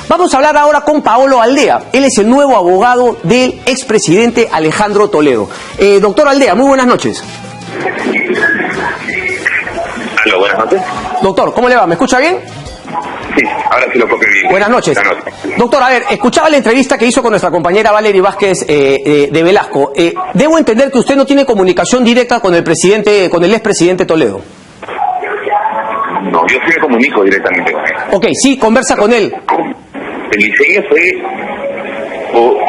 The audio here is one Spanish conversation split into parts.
Vamos a hablar ahora con Paolo Aldea. Él es el nuevo abogado del expresidente Alejandro Toledo. Doctor Aldea, muy buenas noches. Aló, buenas noches. Doctor, ¿cómo le va? ¿Me escucha bien? Sí, ahora sí lo copio bien. Buenas noches. Buenas noches. Doctor, a ver, escuchaba la entrevista que hizo con nuestra compañera Valery Vázquez de Velasco. Debo entender que usted no tiene comunicación directa con el expresidente Toledo. No, yo sí me comunico directamente con él. Ok, sí, conversa con él. El diseño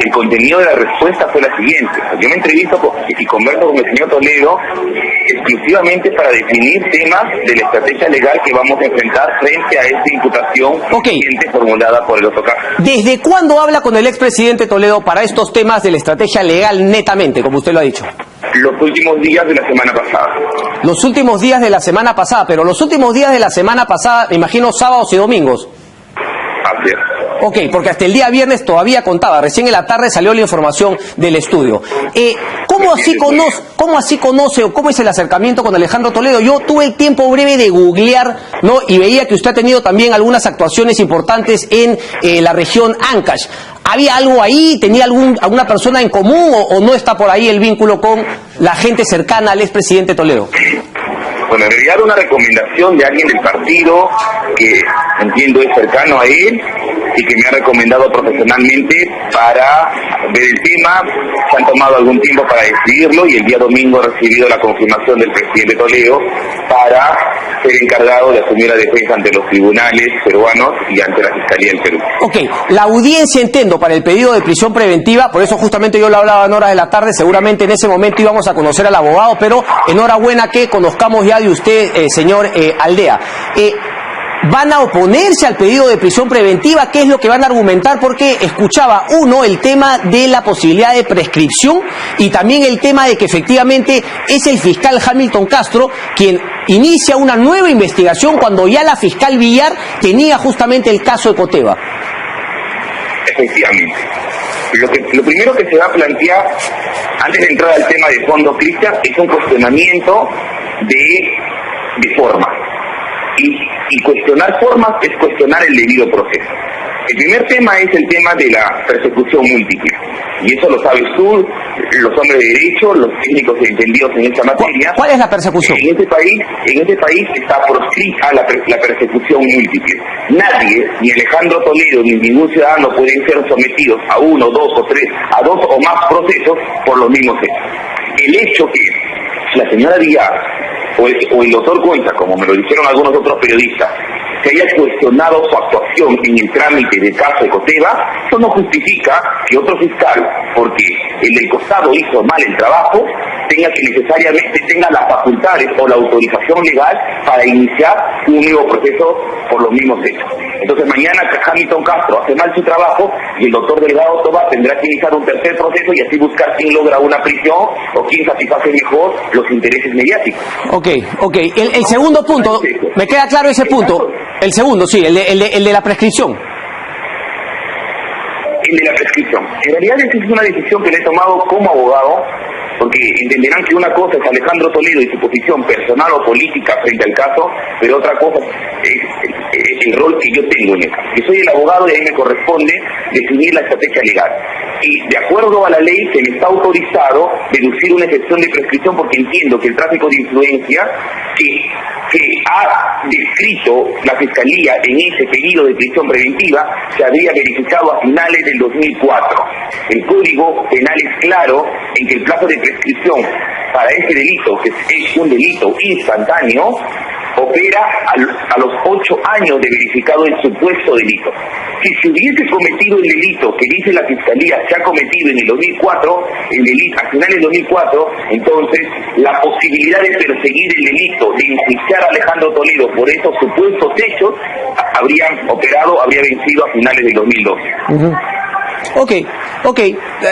el contenido de la respuesta fue la siguiente. Yo me entrevisto y converso con el señor Toledo exclusivamente para definir temas de la estrategia legal que vamos a enfrentar frente a esta imputación formulada por el otro caso. ¿Desde cuándo habla con el expresidente Toledo para estos temas de la estrategia legal netamente, como usted lo ha dicho? Los últimos días de la semana pasada. Los últimos días de la semana pasada, pero los últimos días de la semana pasada, me imagino sábados y domingos. Así es. Ok, porque hasta el día viernes todavía contaba, recién en la tarde salió la información del estudio. ¿Cómo así conoce o cómo es el acercamiento con Alejandro Toledo? Yo tuve el tiempo breve de googlear, ¿no? Y veía que usted ha tenido también algunas actuaciones importantes en la región Ancash. ¿Había algo ahí? ¿Tenía alguna persona en común o no está por ahí el vínculo con la gente cercana al expresidente Toledo? Bueno, en realidad una recomendación de alguien del partido que entiendo es cercano a él y que me ha recomendado profesionalmente para ver el tema. Se han tomado algún tiempo para decidirlo y el día domingo he recibido la confirmación del presidente Toledo para ser encargado de asumir la defensa ante los tribunales peruanos y ante la Fiscalía del Perú. Ok, la audiencia, entiendo, para el pedido de prisión preventiva, por eso justamente yo lo hablaba en horas de la tarde, seguramente en ese momento íbamos a conocer al abogado, pero enhorabuena que conozcamos ya de usted, señor Aldea. ¿Van a oponerse al pedido de prisión preventiva? ¿Qué es lo que van a argumentar? Porque escuchaba, el tema de la posibilidad de prescripción y también el tema de que efectivamente es el fiscal Hamilton Castro quien inicia una nueva investigación cuando ya la fiscal Villar tenía justamente el caso de Coteva. Efectivamente. Lo primero que se va a plantear, antes de entrar al tema de fondo, Cristian, es un cuestionamiento de forma. Y cuestionar formas es cuestionar el debido proceso. El primer tema es el tema de la persecución múltiple. Y eso lo sabes tú, los hombres de derecho, los técnicos entendidos en esta materia. ¿Cuál es la persecución? En este país está proscrita la persecución múltiple. Nadie, ni Alejandro Toledo, ni ningún ciudadano pueden ser sometidos a uno, dos o tres, a dos o más procesos por los mismos hechos. El hecho que la señora Villar o el doctor Cuenca, como me lo dijeron algunos otros periodistas, se haya cuestionado su actuación en el trámite del caso de Coteva, eso no justifica que otro fiscal, porque el del costado hizo mal el trabajo, necesariamente tenga las facultades o la autorización legal para iniciar un nuevo proceso por los mismos hechos. Entonces mañana Hamilton Castro hace mal su trabajo y el doctor Delgado Tovar tendrá que iniciar un tercer proceso y así buscar quién logra una prisión o quién satisface mejor los intereses mediáticos. Ok. El segundo punto, me queda claro ese punto. El segundo, sí, el de la prescripción. El de la prescripción. En realidad esa es una decisión que le he tomado como abogado, porque entenderán que una cosa es Alejandro Toledo y su posición personal o política frente al caso, pero otra cosa es el rol que yo tengo en esto. Yo soy el abogado y a mí me corresponde definir la estrategia legal. Y de acuerdo a la ley se me está autorizado deducir una excepción de prescripción porque entiendo que el tráfico de influencia que ha descrito la Fiscalía en ese pedido de prisión preventiva se había verificado a finales del 2004. El Código Penal es claro en que el plazo de prescripción para ese delito, que es un delito instantáneo, opera a los 8 años de verificado el supuesto delito. Si se hubiese cometido el delito que dice la Fiscalía se ha cometido en el 2004, el delito a finales del 2004, entonces la posibilidad de perseguir el delito, de enjuiciar a Alejandro Toledo por esos supuestos hechos, habría vencido a finales del 2012. Ok,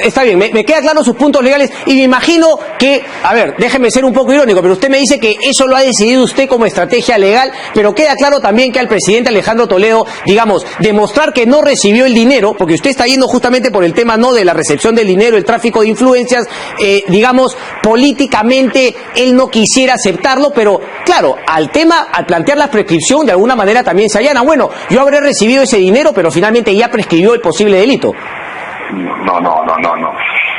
está bien, me queda claro sus puntos legales y me imagino que, a ver, déjeme ser un poco irónico, pero usted me dice que eso lo ha decidido usted como estrategia legal, pero queda claro también que al presidente Alejandro Toledo, digamos, demostrar que no recibió el dinero, porque usted está yendo justamente por el tema no de la recepción del dinero, el tráfico de influencias, digamos, políticamente él no quisiera aceptarlo, pero claro, al plantear la prescripción, de alguna manera también se allana. Bueno, yo habré recibido ese dinero, pero finalmente ya prescribió el posible delito. No.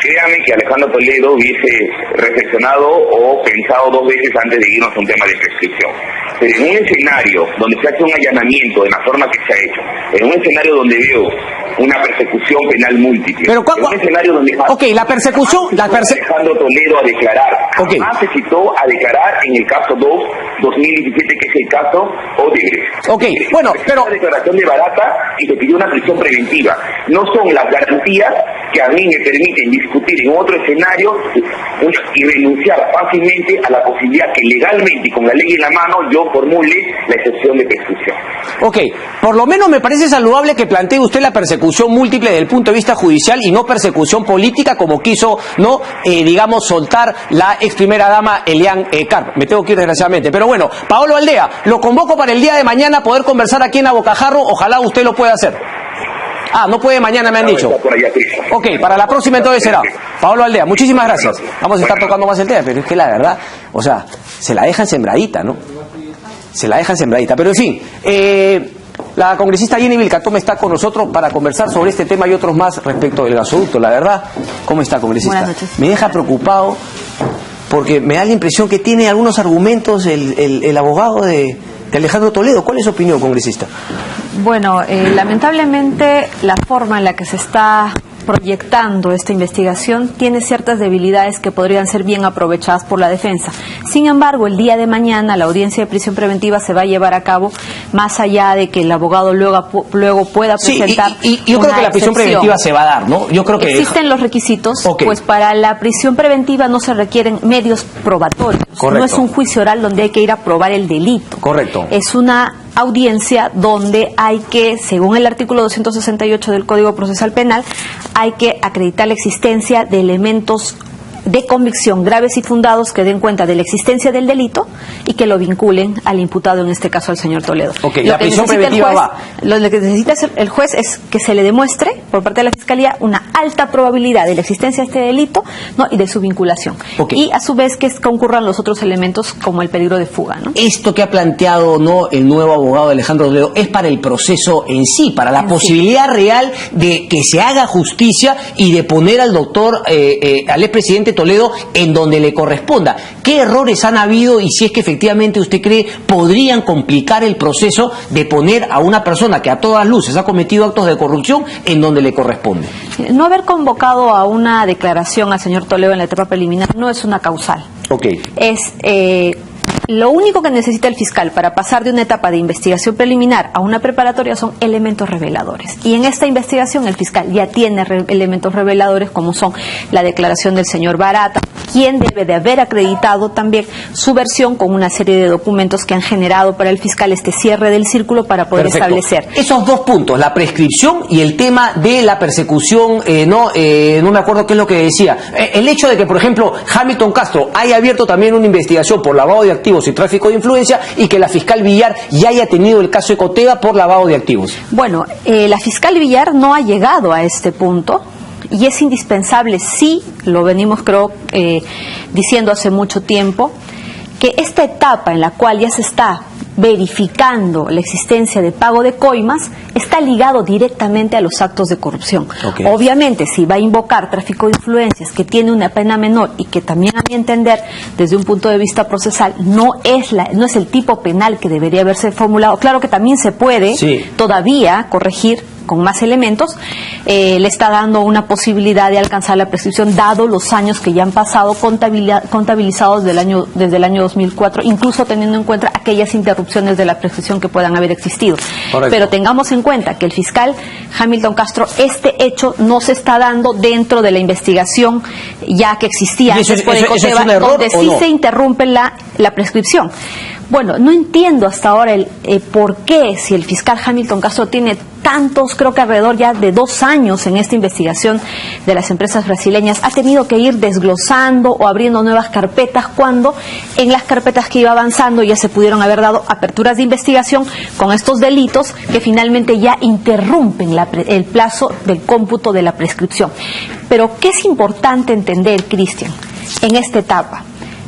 Créame que Alejandro Toledo hubiese reflexionado o pensado dos veces antes de irnos a un tema de prescripción. Pero en un escenario donde se hace un allanamiento de la forma que se ha hecho, en un escenario donde veo una persecución penal múltiple, pero en un escenario donde la persecución, Alejandro Toledo a declarar, jamás se citó a declarar en el caso 2017, que es el caso Odebrecht. Bueno, pero la declaración de Barata y se pidió una prisión preventiva. No son las garantías que a mí me permiten discutir en otro escenario y renunciar fácilmente a la posibilidad que legalmente y con la ley en la mano yo formule la excepción de prescripción. Por lo menos me parece saludable que plantee usted la persecución múltiple desde el punto de vista judicial y no persecución política como quiso, digamos, soltar la ex primera dama Elian Carp. Me tengo que ir desgraciadamente. Pero bueno, Paolo Aldea, lo convoco para el día de mañana poder conversar aquí en Abocajarro. Ojalá usted lo pueda hacer. No puede mañana, me han dicho. Para la próxima entonces será. Paolo Aldea, muchísimas gracias. Vamos a estar tocando más el tema, pero es que la verdad, o sea, se la dejan sembradita, ¿no? Se la dejan sembradita. Pero en fin, la congresista Jenny Vilcatome está con nosotros para conversar sobre este tema y otros más respecto del gasoducto. La verdad, ¿cómo está, congresista? Buenas noches. Me deja preocupado porque me da la impresión que tiene algunos argumentos el abogado de Alejandro Toledo. ¿Cuál es su opinión, congresista? Bueno, lamentablemente la forma en la que se está proyectando esta investigación tiene ciertas debilidades que podrían ser bien aprovechadas por la defensa. Sin embargo, el día de mañana la audiencia de prisión preventiva se va a llevar a cabo más allá de que el abogado luego pueda presentar y yo creo que la prisión preventiva se va a dar, ¿no? Yo creo que existen los requisitos, pues para la prisión preventiva no se requieren medios probatorios. Correcto. No es un juicio oral donde hay que ir a probar el delito. Correcto. Es una audiencia donde hay que, según el artículo 268 del Código Procesal Penal, hay que acreditar la existencia de elementos de convicción graves y fundados que den cuenta de la existencia del delito y que lo vinculen al imputado, en este caso al señor Toledo. La prisión preventiva va. Lo que necesita el juez es que se le demuestre por parte de la Fiscalía una alta probabilidad de la existencia de este delito, ¿no? Y de su vinculación. Y a su vez que concurran los otros elementos como el peligro de fuga, ¿no? Esto que ha planteado el nuevo abogado de Alejandro Toledo es para el proceso en sí, para la posibilidad real de que se haga justicia y de poner al doctor, al expresidente Toledo en donde le corresponda. ¿Qué errores han habido y si es que efectivamente usted cree podrían complicar el proceso de poner a una persona que a todas luces ha cometido actos de corrupción en donde le corresponde? No haber convocado a una declaración al señor Toledo en la etapa preliminar no es una causal. Es lo único que necesita el fiscal para pasar de una etapa de investigación preliminar a una preparatoria son elementos reveladores. Y en esta investigación el fiscal ya tiene elementos reveladores como son la declaración del señor Barata, quien debe de haber acreditado también su versión con una serie de documentos que han generado para el fiscal este cierre del círculo para poder establecer. Esos dos puntos, la prescripción y el tema de la persecución, no me acuerdo qué es lo que decía. El hecho de que, por ejemplo, Hamilton Castro haya abierto también una investigación por lavado de activos y tráfico de influencia y que la fiscal Villar ya haya tenido el caso Ecoteva por lavado de activos. Bueno, la fiscal Villar no ha llegado a este punto. Y es indispensable, sí, lo venimos creo diciendo hace mucho tiempo, que esta etapa en la cual ya se está verificando la existencia de pago de coimas está ligado directamente a los actos de corrupción. Obviamente, si va a invocar tráfico de influencias que tiene una pena menor y que también, a mi entender, desde un punto de vista procesal, no es el tipo penal que debería haberse formulado. Claro que también se puede todavía corregir con más elementos, le está dando una posibilidad de alcanzar la prescripción dado los años que ya han pasado contabilizados desde el año 2004, incluso teniendo en cuenta aquellas interrupciones de la prescripción que puedan haber existido. Pero tengamos en cuenta que el fiscal Hamilton Castro, este hecho no se está dando dentro de la investigación ya que existía antes por Ecoteva, donde sí se interrumpe la prescripción. Bueno, no entiendo hasta ahora el por qué, si el fiscal Hamilton Castro tiene tantos, creo que alrededor ya de 2 años en esta investigación de las empresas brasileñas, ha tenido que ir desglosando o abriendo nuevas carpetas cuando en las carpetas que iba avanzando ya se pudieron haber dado aperturas de investigación con estos delitos que finalmente ya interrumpen el plazo del cómputo de la prescripción. Pero ¿qué es importante entender, Cristian, en esta etapa?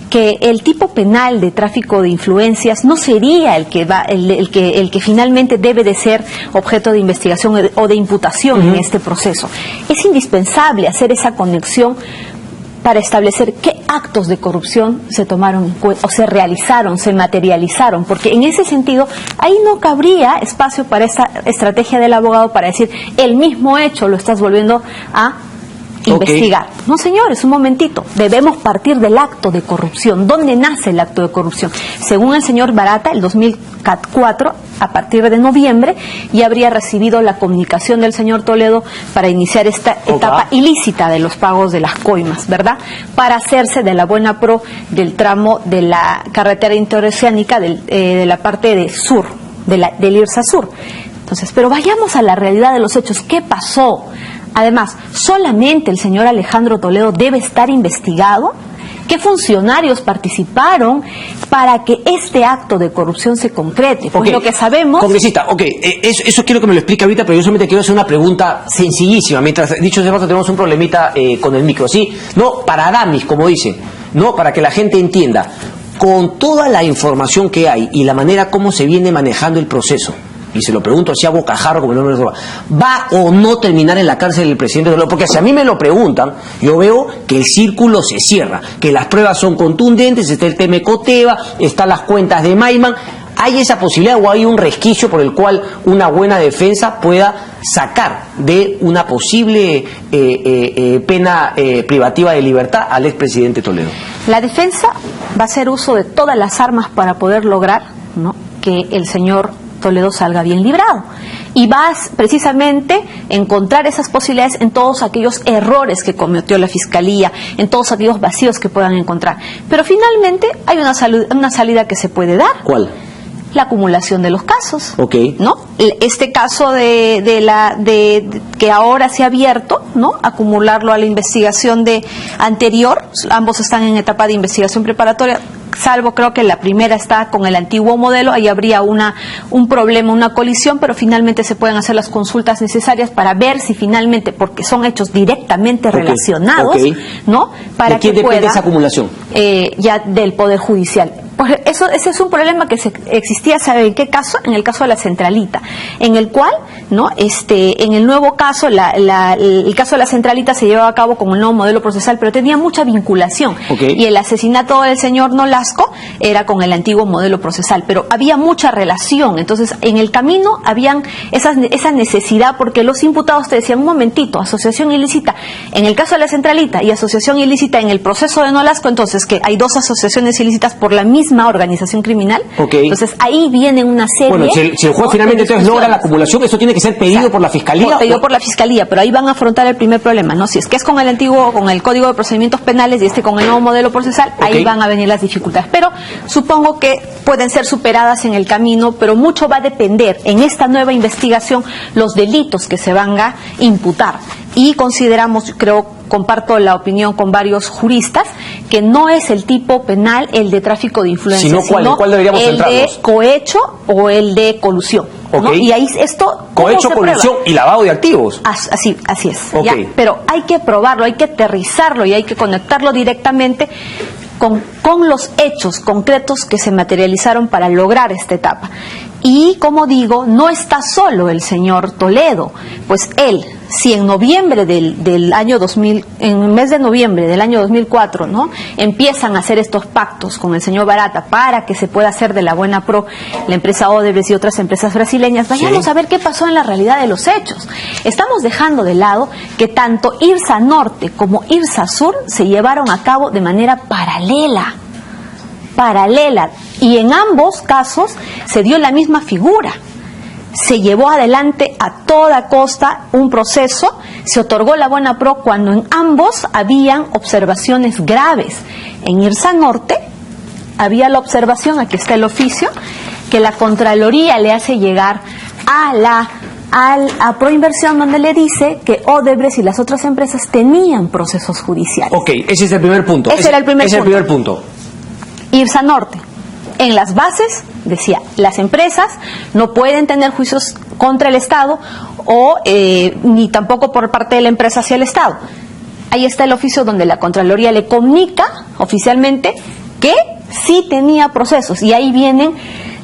Que el tipo penal de tráfico de influencias no sería el que finalmente debe de ser objeto de investigación o de imputación en este proceso. Es indispensable hacer esa conexión para establecer qué actos de corrupción se tomaron en cuenta, o se realizaron, se materializaron, porque en ese sentido ahí no cabría espacio para esa estrategia del abogado para decir el mismo hecho lo estás volviendo a investigar. No, señores, un momentito. Debemos partir del acto de corrupción. ¿Dónde nace el acto de corrupción? Según el señor Barata, el 2004, a partir de noviembre, ya habría recibido la comunicación del señor Toledo para iniciar esta etapa ilícita de los pagos de las coimas, ¿verdad? Para hacerse de la buena pro del tramo de la carretera interoceánica de la parte de sur, del IRSA Sur. Entonces, pero vayamos a la realidad de los hechos. ¿Qué pasó? Además, ¿solamente el señor Alejandro Toledo debe estar investigado? ¿Qué funcionarios participaron para que este acto de corrupción se concrete? Pues lo que sabemos... Congresista, eso quiero que me lo explique ahorita, pero yo solamente quiero hacer una pregunta sencillísima. Mientras, dicho sea paso, tenemos un problemita con el micro, ¿sí? No, para damis, como dice, no, para que la gente entienda. Con toda la información que hay y la manera como se viene manejando el proceso, y se lo pregunto así a bocajarro como el nombre de ¿va o no terminar en la cárcel el presidente Toledo? Porque si a mí me lo preguntan, yo veo que el círculo se cierra, que las pruebas son contundentes, está el tema Coteva, están las cuentas de Maiman. ¿Hay esa posibilidad o hay un resquicio por el cual una buena defensa pueda sacar de una posible pena privativa de libertad al expresidente Toledo? La defensa va a hacer uso de todas las armas para poder lograr, ¿no?, que el señor Toledo salga bien librado, y vas precisamente a encontrar esas posibilidades en todos aquellos errores que cometió la Fiscalía, en todos aquellos vacíos que puedan encontrar. Pero finalmente hay una salida que se puede dar. ¿Cuál? La acumulación de los casos, ¿no? Este caso que ahora se ha abierto, ¿no?, acumularlo a la investigación anterior. Ambos están en etapa de investigación preparatoria, salvo creo que la primera está con el antiguo modelo. Ahí habría un problema, una colisión, pero finalmente se pueden hacer las consultas necesarias para ver si finalmente, porque son hechos directamente relacionados, ¿no? Para ¿de quién depende esa acumulación? Ya del Poder Judicial. Pues ese es un problema que existía, ¿sabe en qué caso? En el caso de la Centralita, en el cual, ¿no?, en el nuevo caso, el caso de la Centralita se llevaba a cabo con el nuevo modelo procesal, pero tenía mucha vinculación. Y el asesinato del señor Nolasco era con el antiguo modelo procesal, pero había mucha relación. Entonces, en el camino habían esa necesidad, porque los imputados te decían, un momentito, asociación ilícita en el caso de la Centralita y asociación ilícita en el proceso de Nolasco, entonces que hay 2 asociaciones ilícitas por la misma organización criminal. Entonces ahí viene una serie. Bueno, si el juez finalmente entonces logra la acumulación, eso tiene que ser pedido por la Fiscalía. Pedido por la Fiscalía, pero ahí van a afrontar el primer problema, ¿no? Si es que es con el antiguo, con el Código de Procedimientos Penales y con el nuevo modelo procesal, ahí van a venir las dificultades. Pero supongo que pueden ser superadas en el camino, pero mucho va a depender en esta nueva investigación los delitos que se van a imputar. Y consideramos, comparto la opinión con varios juristas, que no es el tipo penal el de tráfico de influencias, sino ¿cuál deberíamos centrarnos? El de cohecho o el de colusión, ¿no? Y ahí esto... Cohecho, colusión y lavado de activos. Así es. ¿Ya? Pero hay que probarlo, hay que aterrizarlo y hay que conectarlo directamente con los hechos concretos que se materializaron para lograr esta etapa. Y, como digo, no está solo el señor Toledo, pues él, si en noviembre del año 2000, en el mes de noviembre del año 2004, ¿no?, empiezan a hacer estos pactos con el señor Barata para que se pueda hacer de la buena pro la empresa Odebrecht y otras empresas brasileñas, vayamos a ver qué pasó en la realidad de los hechos. Estamos dejando de lado que tanto IRSA Norte como IRSA Sur se llevaron a cabo de manera paralela, y en ambos casos se dio la misma figura. Se llevó adelante a toda costa un proceso, se otorgó la buena pro cuando en ambos habían observaciones graves. En IRSA Norte había la observación, aquí está el oficio, que la Contraloría le hace llegar a Proinversión, donde le dice que Odebrecht y las otras empresas tenían procesos judiciales. Ok, ese es el primer punto. Ese era el primer punto. IRSA Norte, en las bases, decía, las empresas no pueden tener juicios contra el Estado o ni tampoco por parte de la empresa hacia el Estado. Ahí está el oficio donde la Contraloría le comunica oficialmente que sí tenía procesos, y ahí vienen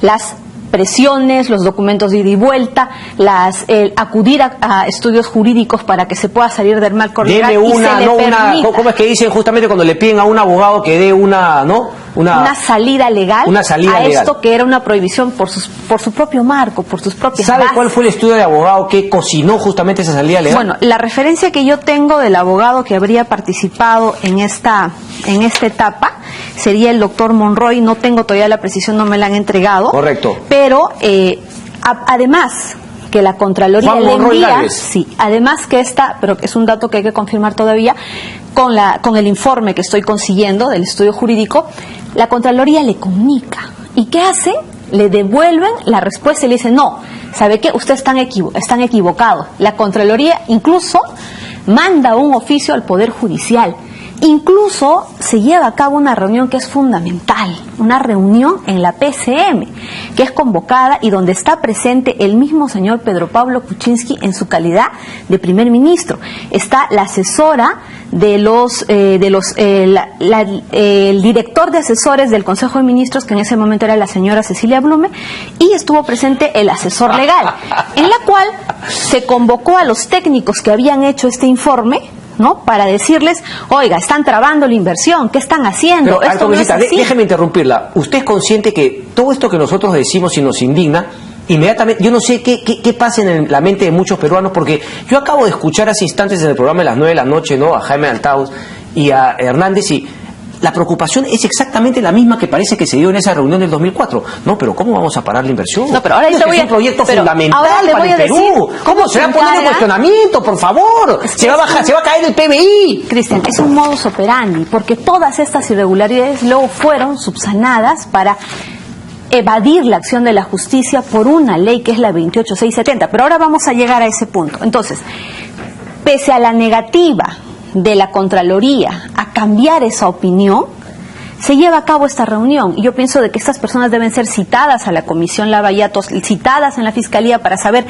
las presiones, los documentos de ida y vuelta, acudir a estudios jurídicos para que se pueda salir del marco legal. Deme ¿cómo es que dicen justamente cuando le piden a un abogado que dé una salida legal esto que era una prohibición por su propio marco, por sus propias ¿Sabe bases? cuál fue el estudio de abogado que cocinó justamente esa salida legal? Bueno, la referencia que yo tengo del abogado que habría participado en esta etapa sería el doctor Monroy. No tengo todavía la precisión, no me la han entregado. Correcto. Pero además que la Contraloría Juan le Monroy envía, Gálvez. sí, además que pero es un dato que hay que confirmar todavía, con el informe que estoy consiguiendo del estudio jurídico, la Contraloría le comunica. ¿Y qué hace? Le devuelven la respuesta y le dicen, no, ¿sabe qué? Ustedes están equivocados. La Contraloría incluso manda un oficio al Poder Judicial. Incluso se lleva a cabo una reunión que es fundamental, una reunión en la PCM, que es convocada y donde está presente el mismo señor Pedro Pablo Kuczynski en su calidad de primer ministro. Está la asesora el director de asesores del Consejo de Ministros, que en ese momento era la señora Cecilia Blume, y estuvo presente el asesor legal, en la cual se convocó a los técnicos que habían hecho este informe, ¿no? Para decirles, oiga, están trabando la inversión, ¿qué están haciendo? Pero, esto no es así. déjeme interrumpirla. ¿Usted es consciente que todo esto que nosotros decimos y nos indigna, inmediatamente, yo no sé qué pasa en la mente de muchos peruanos, porque yo acabo de escuchar hace instantes en el programa de las 9 de la noche, ¿no?, a Jaime Altaus y a Hernández, y la preocupación es exactamente la misma que parece que se dio en esa reunión del 2004. No, pero ¿cómo vamos a parar la inversión? No, pero ahora es un proyecto fundamental para el Perú. ¿Cómo se va a poner en cuestionamiento, por favor? Se va a caer el PBI. Cristian, es un modus operandi, porque todas estas irregularidades luego fueron subsanadas para evadir la acción de la justicia por una ley que es la 28670. Pero ahora vamos a llegar a ese punto. Entonces, pese a la negativa de la Contraloría a cambiar esa opinión, se lleva a cabo esta reunión, y yo pienso de que estas personas deben ser citadas a la Comisión Lavallatos, citadas en la Fiscalía, para saber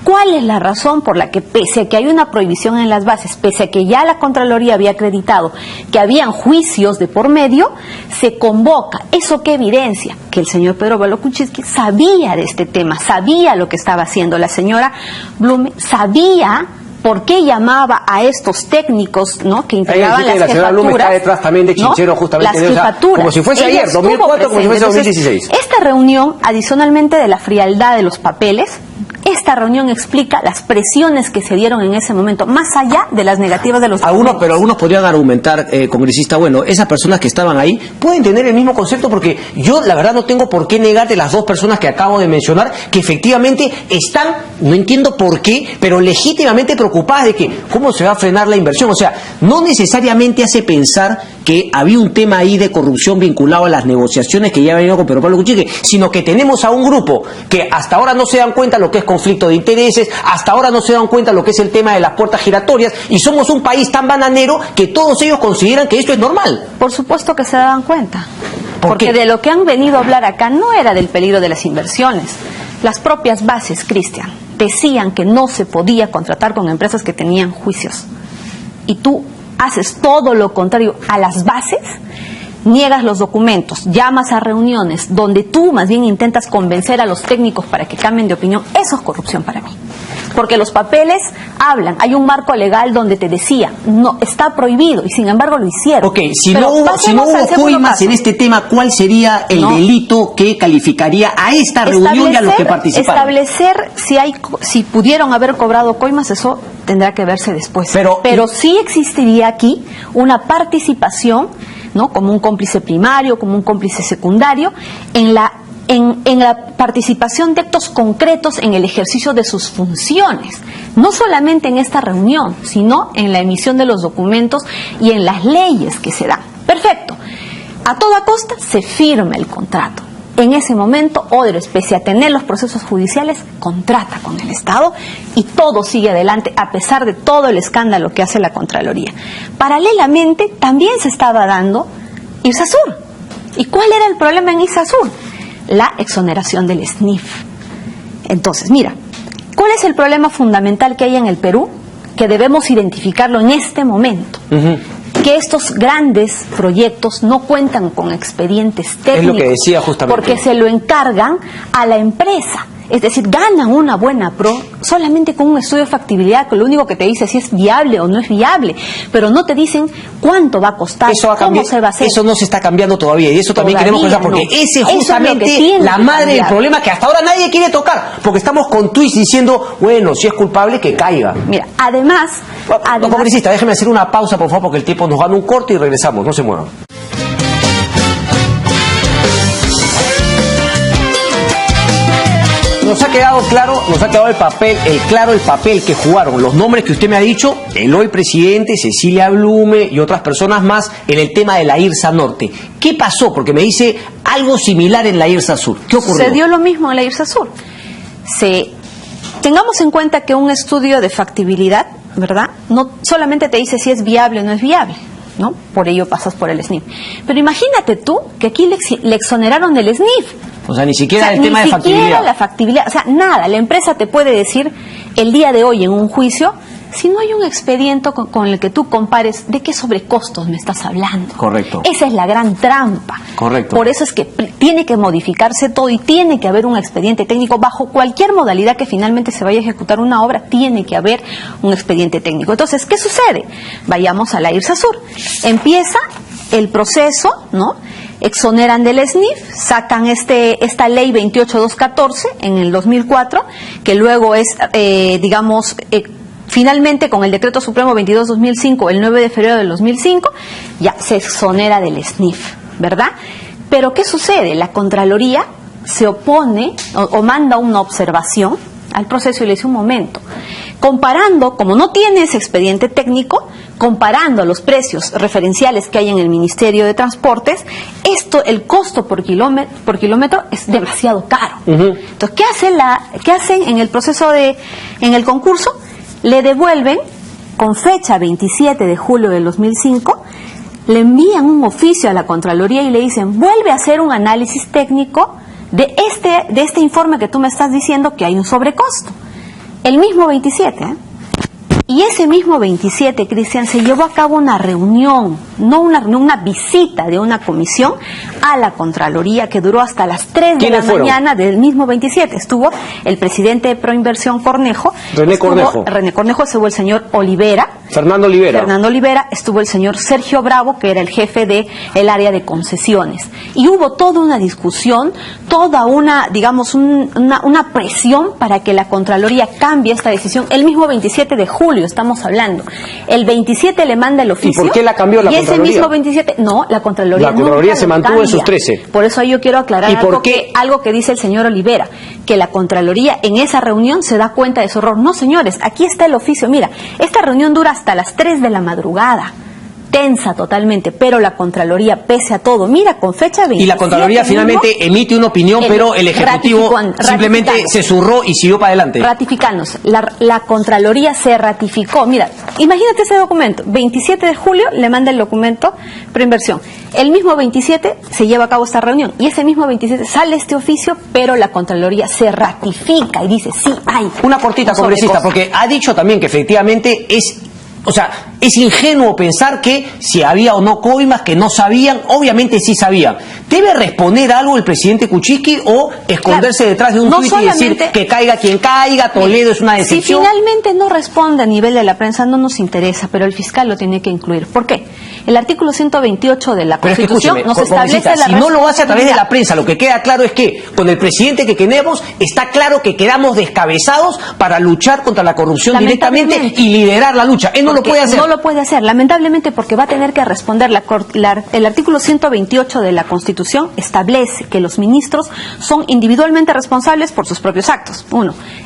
cuál es la razón por la que, pese a que hay una prohibición en las bases, pese a que ya la Contraloría había acreditado que habían juicios de por medio, se convoca. ¿Eso qué evidencia? Que el señor Pedro Pablo Kuczynski sabía de este tema, sabía lo que estaba haciendo. La señora Blume sabía por qué llamaba a estos técnicos, ¿no?, que integraban las jefaturas. La señora Blume está detrás también de Chinchero, ¿no?, justamente. Las jefaturas. Como si fuese ayer, 2004, como si fuese 2016. Esta reunión, adicionalmente de la frialdad de los papeles, esta reunión explica las presiones que se dieron en ese momento, más allá de las negativas de los documentos. Pero algunos podrían argumentar, congresista, bueno, esas personas que estaban ahí pueden tener el mismo concepto, porque yo la verdad no tengo por qué negar de las dos personas que acabo de mencionar que efectivamente están, no entiendo por qué, pero legítimamente preocupadas de que cómo se va a frenar la inversión. O sea, no necesariamente hace pensar que había un tema ahí de corrupción vinculado a las negociaciones que ya ha venido con Pedro Pablo Kuczynski, sino que tenemos a un grupo que hasta ahora no se dan cuenta lo que es conflicto de intereses, hasta ahora no se dan cuenta lo que es el tema de las puertas giratorias, y somos un país tan bananero que todos ellos consideran que esto es normal. Por supuesto que se dan cuenta, porque de lo que han venido a hablar acá no era del peligro de las inversiones. Las propias bases, Cristian, decían que no se podía contratar con empresas que tenían juicios, y tú haces todo lo contrario a las bases, niegas los documentos, llamas a reuniones donde tú más bien intentas convencer a los técnicos para que cambien de opinión. Eso es corrupción para mí, porque los papeles hablan, hay un marco legal donde te decía, no, está prohibido, y sin embargo lo hicieron. Ok, si no hubo coimas en este tema, ¿cuál sería el delito que calificaría a esta reunión y a los que participaron? Establecer si pudieron haber cobrado coimas, eso tendrá que verse después. Pero sí existiría aquí una participación, ¿no?, como un cómplice primario, como un cómplice secundario, en la participación de actos concretos en el ejercicio de sus funciones, no solamente en esta reunión, sino en la emisión de los documentos y en las leyes que se dan. Perfecto. a toda costa se firma el contrato. En ese momento, Odebrecht, pese a tener los procesos judiciales, contrata con el Estado y todo sigue adelante a pesar de todo el escándalo que hace la Contraloría. Paralelamente, también se estaba dando Irsasur. ¿Y cuál era el problema en Irsasur? La exoneración del SNIF. Entonces, mira, ¿cuál es el problema fundamental que hay en el Perú? Que debemos identificarlo en este momento. Que estos grandes proyectos no cuentan con expedientes técnicos. Es lo que decía justamente. Porque se lo encargan a la empresa. Es decir, ganan una buena PRO solamente con un estudio de factibilidad, que lo único que te dice es si es viable o no es viable, pero no te dicen cuánto va a costar, cómo se va a hacer. Eso no se está cambiando todavía y eso también queremos pensar, porque ese es justamente la madre del problema que hasta ahora nadie quiere tocar, porque estamos con tweets diciendo, bueno, si es culpable que caiga. Mira, además... Congresista, déjeme hacer una pausa, por favor, porque el tiempo nos gana un corte y regresamos, no se muevan. Nos ha quedado claro el papel que jugaron los nombres que usted me ha dicho, el hoy presidente, Cecilia Blume y otras personas más en el tema de la IRSA Norte. ¿Qué pasó? Porque me dice algo similar en la IRSA Sur. ¿Qué ocurrió? Se dio lo mismo en la IRSA Sur. Tengamos en cuenta que un estudio de factibilidad, ¿verdad?, no solamente te dice si es viable o no es viable, ¿no? Por ello pasas por el SNIF. Pero imagínate tú que aquí le exoneraron del SNIF. O sea, ni siquiera el tema de factibilidad. Ni siquiera la factibilidad. O sea, nada. La empresa te puede decir el día de hoy en un juicio, si no hay un expediente con el que tú compares, ¿de qué sobrecostos me estás hablando? Correcto. Esa es la gran trampa. Correcto. Por eso es que tiene que modificarse todo y tiene que haber un expediente técnico. Bajo cualquier modalidad que finalmente se vaya a ejecutar una obra, tiene que haber un expediente técnico. Entonces, ¿qué sucede? Vayamos a la IRSA Sur. Empieza el proceso, ¿no? Exoneran del SNIF, sacan esta ley 28214 en el 2004, que luego es, finalmente con el decreto supremo 22-2005, el 9 de febrero del 2005, ya se exonera del SNIF, ¿verdad? Pero ¿qué sucede? La Contraloría se opone o manda una observación al proceso y le dice un momento, comparando, como no tiene ese expediente técnico, comparando los precios referenciales que hay en el Ministerio de Transportes, el costo por kilómetro es demasiado caro. Entonces, ¿qué hacen en el proceso en el concurso? Le devuelven, con fecha 27 de julio del 2005, le envían un oficio a la Contraloría y le dicen, vuelve a hacer un análisis técnico de este informe que tú me estás diciendo que hay un sobrecosto. El mismo 27, ¿eh? Y ese mismo 27, Cristian, se llevó a cabo una reunión, no una reunión, una visita de una comisión a la Contraloría que duró hasta las 3 de la mañana del mismo 27. Estuvo el presidente de Proinversión Cornejo. René Cornejo, estuvo el señor Fernando Olivera, estuvo el señor Sergio Bravo, que era el jefe del área de concesiones. Y hubo toda una discusión, toda una, digamos, una presión para que la Contraloría cambie esta decisión. El mismo 27 de julio estamos hablando. El 27 le manda el oficio. ¿Y por qué la cambió la Contraloría? Y ese mismo 27, no, la Contraloría se mantuvo en sus 13. Por eso yo quiero aclarar algo que dice el señor Olivera, que la Contraloría en esa reunión se da cuenta de su error. No, señores, aquí está el oficio. Mira, esta reunión dura hasta las 3 de la madrugada. Tensa totalmente, pero la Contraloría, pese a todo, mira, con fecha 27... Y la Contraloría finalmente emite una opinión, pero el Ejecutivo simplemente se zurró y siguió para adelante. Ratificándose. La Contraloría se ratificó. Mira, imagínate ese documento. 27 de julio le manda el documento Proinversión. El mismo 27 se lleva a cabo esta reunión y ese mismo 27 sale este oficio, pero la Contraloría se ratifica y dice, sí hay. Una cortita, congresista, porque ha dicho también que efectivamente es ingenuo pensar que si había o no coimas, que no sabían, obviamente sí sabían. ¿Debe responder algo el presidente Kuczynski o esconderse detrás de un tuit y decir que caiga quien caiga, Toledo es una decepción? Si finalmente no responde a nivel de la prensa, no nos interesa, pero el fiscal lo tiene que incluir. ¿Por qué? El artículo 128 de la Constitución nos establece la... Si no lo hace a través de la prensa, lo que queda claro es que con el presidente que tenemos, está claro que quedamos descabezados para luchar contra la corrupción directamente y liderar la lucha. Él no lo puede hacer. No lo puede hacer, lamentablemente, porque va a tener que responder. El artículo 128 de la Constitución establece que los ministros son individualmente responsables por sus propios actos,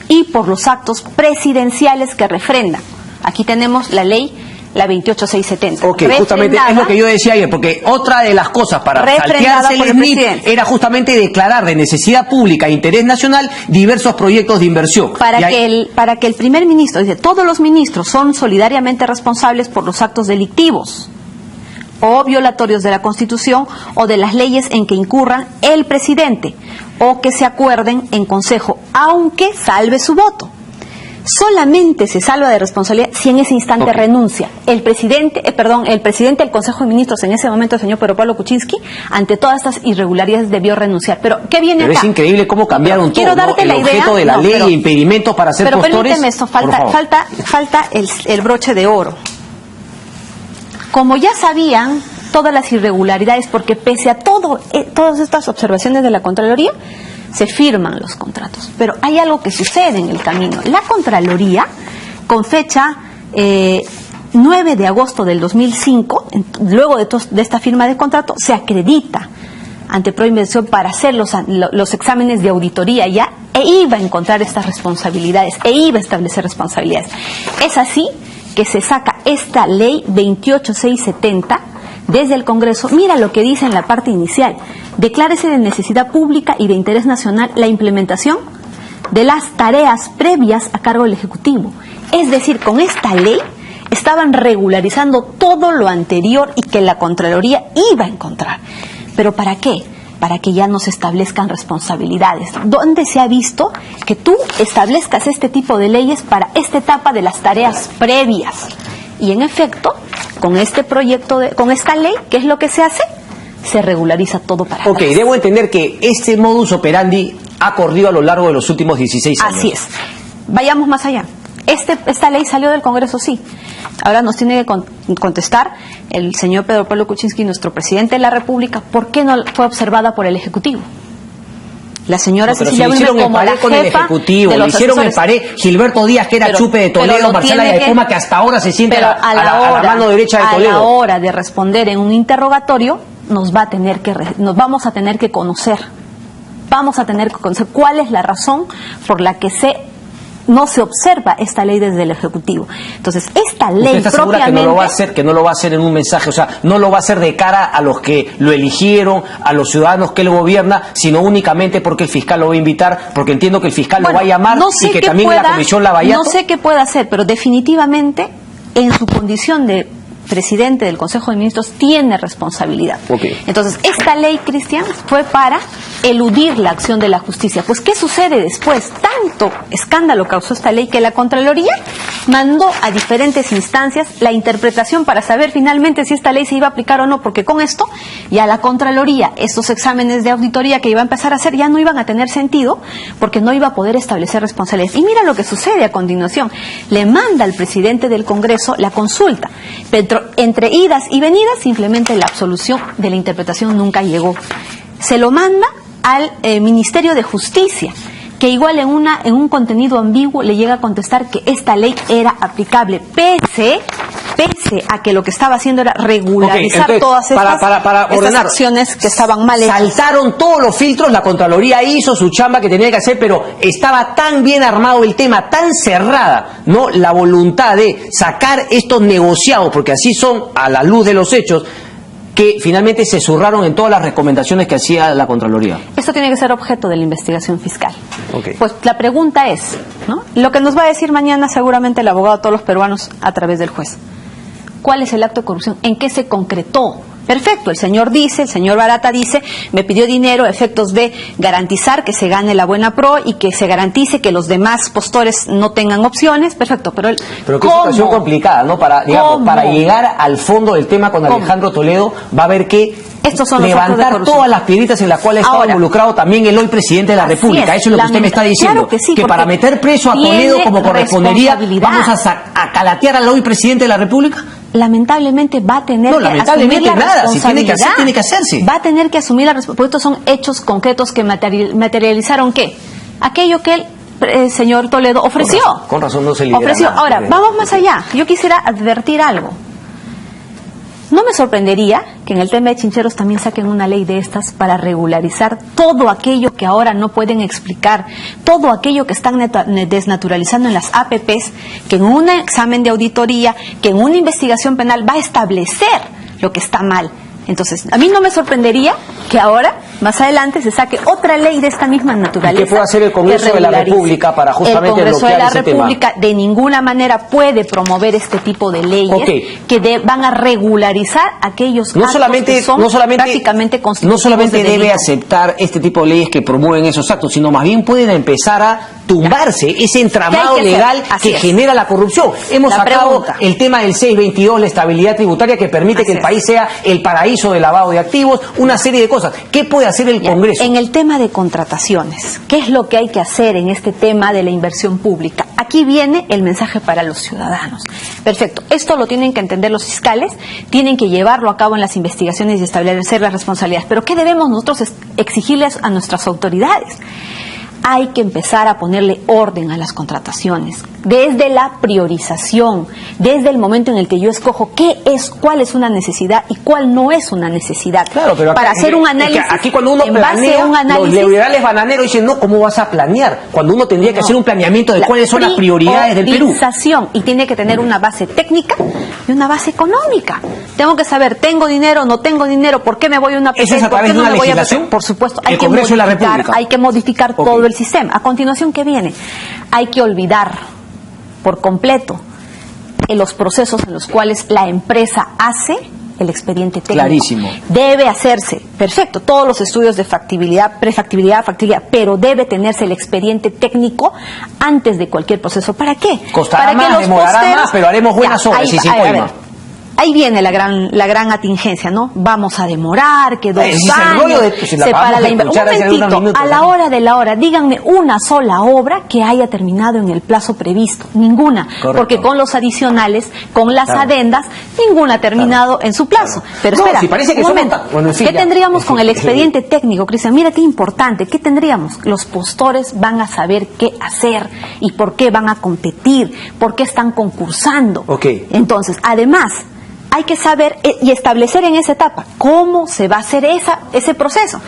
y por los actos presidenciales que refrendan. Aquí tenemos la ley la 28670. Ok, justamente es lo que yo decía ayer, porque otra de las cosas para saltearse el SNIP era justamente declarar de necesidad pública e interés nacional diversos proyectos de inversión. Para que el primer ministro, dice, todos los ministros son solidariamente responsables por los actos delictivos o violatorios de la Constitución o de las leyes en que incurran el presidente o que se acuerden en Consejo, aunque salve su voto. Solamente se salva de responsabilidad si en ese instante renuncia el presidente del Consejo de Ministros en ese momento, el señor Pedro Pablo Kuczynski, ante todas estas irregularidades debió renunciar. Pero ¿qué viene acá? Es increíble cómo cambiaron todo, ¿no? El objeto de la ley e impedimentos para ser postores. Pero permíteme esto, falta el broche de oro. Como ya sabían todas las irregularidades, porque pese a todas estas observaciones de la Contraloría, se firman los contratos. Pero hay algo que sucede en el camino. La Contraloría, con fecha 9 de agosto del 2005, luego de esta firma de contrato, se acredita ante Proinversión para hacer los exámenes de auditoría ya, e iba a encontrar estas responsabilidades, e iba a establecer responsabilidades. Es así que se saca esta ley 28670 desde el Congreso. Mira lo que dice en la parte inicial: declárese de necesidad pública y de interés nacional la implementación de las tareas previas a cargo del Ejecutivo. Es decir, con esta ley estaban regularizando todo lo anterior y que la Contraloría iba a encontrar. ¿Pero para qué? Para que ya no se establezcan responsabilidades. ¿Dónde se ha visto que tú establezcas este tipo de leyes para esta etapa de las tareas previas? Y en efecto, con este proyecto, con esta ley, ¿qué es lo que se hace? Se regulariza todo para atrás. Ok, debo entender que este modus operandi ha corrido a lo largo de los últimos 16 años. Así es. Vayamos más allá. Esta ley salió del Congreso, sí. Ahora nos tiene que contestar el señor Pedro Pablo Kuczynski, nuestro presidente de la República, ¿por qué no fue observada por el Ejecutivo? La señora Cecilia Wilmer, como la con el Ejecutivo, le hicieron el paré Gilberto Díaz, que era chupe de Toledo, Marcela Yaipoma, que hasta ahora se siente a la mano derecha de Toledo. A la hora de responder en un interrogatorio, nos vamos a tener que conocer cuál es la razón por la que no se observa esta ley desde el Ejecutivo. Entonces, esta ley ¿Usted está segura propiamente... que no lo va a hacer en un mensaje? O sea, no lo va a hacer de cara a los que lo eligieron, a los ciudadanos que él gobierna, sino únicamente porque el fiscal lo va a invitar, porque entiendo que el fiscal lo va a llamar y que también la comisión Lavallato... No sé qué pueda hacer, pero definitivamente, en su condición de presidente del Consejo de Ministros, tiene responsabilidad. Okay. Entonces, esta ley, Cristian, fue para eludir la acción de la justicia. Pues, ¿qué sucede después? Tanto escándalo causó esta ley que la Contraloría mandó a diferentes instancias la interpretación para saber finalmente si esta ley se iba a aplicar o no, porque con esto ya la Contraloría, estos exámenes de auditoría que iba a empezar a hacer ya no iban a tener sentido, porque no iba a poder establecer responsabilidades. Y mira lo que sucede a continuación. Le manda al presidente del Congreso la consulta, pero entre idas y venidas simplemente la absolución de la interpretación nunca llegó. Se lo manda al Ministerio de Justicia, que igual en un contenido ambiguo le llega a contestar que esta ley era aplicable, pese a que lo que estaba haciendo era regularizar todas estas acciones que estaban mal hechas. Saltaron todos los filtros, la Contraloría hizo su chamba que tenía que hacer, pero estaba tan bien armado el tema, tan cerrada, ¿no?, la voluntad de sacar estos negociados, porque así son a la luz de los hechos, que finalmente se zurraron en todas las recomendaciones que hacía la Contraloría. Esto tiene que ser objeto de la investigación fiscal. Okay. Pues la pregunta es, ¿no?, lo que nos va a decir mañana seguramente el abogado de todos los peruanos a través del juez. ¿Cuál es el acto de corrupción? ¿En qué se concretó? Perfecto, el señor Barata dice, me pidió dinero a efectos de garantizar que se gane la buena pro y que se garantice que los demás postores no tengan opciones. Perfecto, pero que es una situación complicada, ¿no? Para llegar al fondo del tema con Alejandro Toledo va a haber que levantar todas las piedritas en las cuales estaba involucrado también el hoy presidente de la República. Eso es lo que usted me está diciendo. Claro que sí, para meter preso a Toledo como correspondería, vamos a calatear al hoy presidente de la República. Lamentablemente va a tener que asumir la responsabilidad. Si tiene que hacer, tiene que hacerse. Va a tener que asumir la responsabilidad, porque estos son hechos concretos que materializaron ¿qué? Aquello que el señor Toledo ofreció. Con razón no se lidera ofreció. nada. Ahora, vamos más allá. Yo quisiera advertir algo. No me sorprendería que en el tema de Chincheros también saquen una ley de estas para regularizar todo aquello que ahora no pueden explicar, todo aquello que están desnaturalizando en las APPs, que en un examen de auditoría, que en una investigación penal va a establecer lo que está mal. Entonces, a mí no me sorprendería que ahora, más adelante, se saque otra ley de esta misma naturaleza. ¿Qué puede hacer el Congreso de la República para justamente bloquear ese tema? El Congreso de la República de ninguna manera puede promover este tipo de leyes que van a regularizar aquellos actos que son prácticamente constitutivos. No solamente debe aceptar este tipo de leyes que promueven esos actos, sino más bien pueden empezar a tumbarse ese entramado legal que genera la corrupción. Hemos sacado el tema del 622, la estabilidad tributaria que permite que el país sea el paraíso de lavado de activos, una serie de cosas. ¿Qué puede hacer el Congreso? En el tema de contrataciones, ¿qué es lo que hay que hacer en este tema de la inversión pública? Aquí viene el mensaje para los ciudadanos. Perfecto, esto lo tienen que entender los fiscales, tienen que llevarlo a cabo en las investigaciones y establecer las responsabilidades. Pero ¿qué debemos nosotros exigirles a nuestras autoridades? Hay que empezar a ponerle orden a las contrataciones, desde la priorización, desde el momento en el que yo escojo cuál es una necesidad y cuál no es una necesidad. Claro, pero para hacer un análisis. Aquí cuando uno planea, los liberales bananeros dicen, no, ¿cómo vas a planear? Cuando uno tendría que hacer un planeamiento de cuáles son las prioridades del Perú. Y tiene que tener una base técnica y una base económica. Tengo que saber, ¿tengo dinero, no tengo dinero? ¿Por qué me voy a una ¿Eso es a través de una legislación? Por supuesto, hay que modificar todo el sistema. A continuación, ¿qué viene? Hay que olvidar por completo los procesos en los cuales la empresa hace el expediente técnico. Clarísimo. Debe hacerse, perfecto, todos los estudios de factibilidad, prefactibilidad, factibilidad, pero debe tenerse el expediente técnico antes de cualquier proceso. ¿Para qué? Costará más, demorará más, pero haremos buenas obras y sin coima. Ahí viene la gran atingencia, ¿no? Vamos a demorar, que 2 años, se para la inversión. Un momentito, a la hora de la hora, díganme una sola obra que haya terminado en el plazo previsto. Ninguna. Correcto. Porque con los adicionales, con las adendas, ninguna ha terminado en su plazo. Pero espera, un momento. ¿Qué tendríamos con el expediente técnico, Cristian? Mira qué importante. ¿Qué tendríamos? Los postores van a saber qué hacer y por qué van a competir, por qué están concursando. Entonces, además, hay que saber y establecer en esa etapa cómo se va a hacer ese proceso.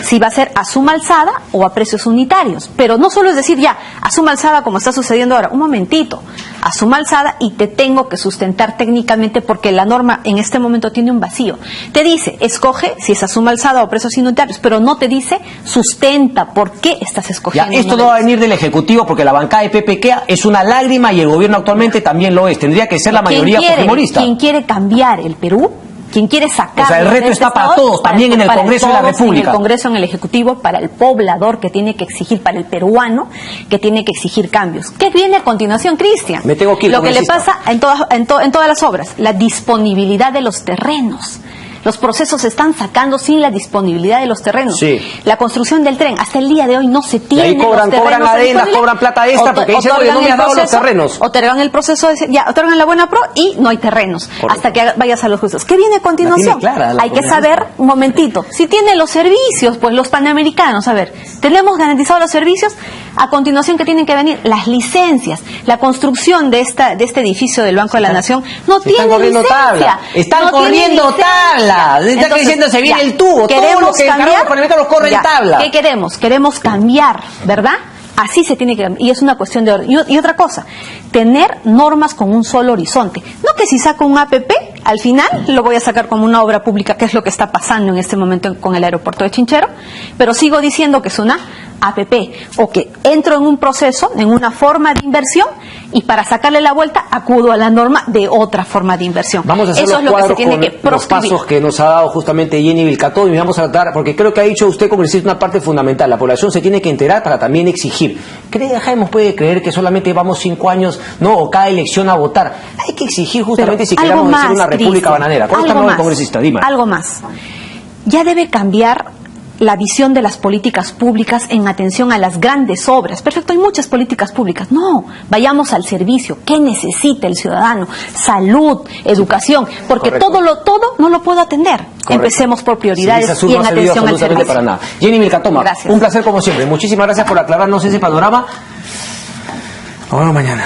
Si va a ser a suma alzada o a precios unitarios. Pero no solo es decir ya, a suma alzada como está sucediendo ahora. Un momentito, a suma alzada y te tengo que sustentar técnicamente porque la norma en este momento tiene un vacío. Te dice, escoge si es a suma alzada o precios unitarios, pero no te dice, sustenta por qué estás escogiendo. Ya, esto no va a venir del Ejecutivo porque la bancada de PPK es una lágrima y el gobierno actualmente también lo es. Tendría que ser la mayoría fujimorista. ¿Quién quiere cambiar el Perú? ¿Quién quiere sacar? O sea, el reto está para todos, también en el Congreso de la República. En el Congreso, en el Ejecutivo, para el poblador que tiene que exigir, para el peruano que tiene que exigir cambios. ¿Qué viene a continuación, Cristian? Me tengo que ir. Lo que le pasa en todas las obras, la disponibilidad de los terrenos. Los procesos se están sacando sin la disponibilidad de los terrenos. Sí. La construcción del tren, hasta el día de hoy no se tiene. Y ahí cobran adendas, cobran plata extra porque dicen que no me han dado los terrenos. Otorgan el proceso, otorgan la buena pro y no hay terrenos. Correcto. Hasta que vayas a los juicios. ¿Qué viene a continuación? Hay que saber, un momentito, si tiene los servicios, pues los panamericanos, a ver, ¿tenemos garantizados los servicios? A continuación, ¿qué tienen que venir? Las licencias. La construcción de este edificio del Banco de la Nación no tiene licencia. Están corriendo tabla. Está creciendo, se viene el tubo. Todo lo que encargamos para meter los corre en tabla. ¿Qué queremos? Queremos cambiar, ¿verdad? Así se tiene que cambiar. Y es una cuestión de orden. Y otra cosa, tener normas con un solo horizonte. No que si saco un APP, al final lo voy a sacar como una obra pública, que es lo que está pasando en este momento con el aeropuerto de Chinchero, pero sigo diciendo que es una APP, o que entro en un proceso, en una forma de inversión, y para sacarle la vuelta acudo a la norma de otra forma de inversión. Vamos a hacer eso los es lo que se cuadros tiene con que proscribir. los pasos que nos ha dado justamente Jenny Vilcató, y vamos a tratar, porque creo que ha dicho usted, congresista, una parte fundamental. La población se tiene que enterar para también exigir. Dejemos puede creer que solamente vamos 5 años, no, o cada elección a votar. Hay que exigir justamente si queremos ser una república bananera. ¿Cómo está el congresista? Dime. Algo más. Ya debe cambiar la visión de las políticas públicas en atención a las grandes obras. Perfecto, hay muchas políticas públicas. No, vayamos al servicio. ¿Qué necesita el ciudadano? Salud, educación, porque todo no lo puedo atender. Correcto. Empecemos por prioridades y en atención al servicio. Para nada. Jenny Vilcatoma, un placer como siempre. Muchísimas gracias por aclararnos ese panorama. Nos vemos mañana.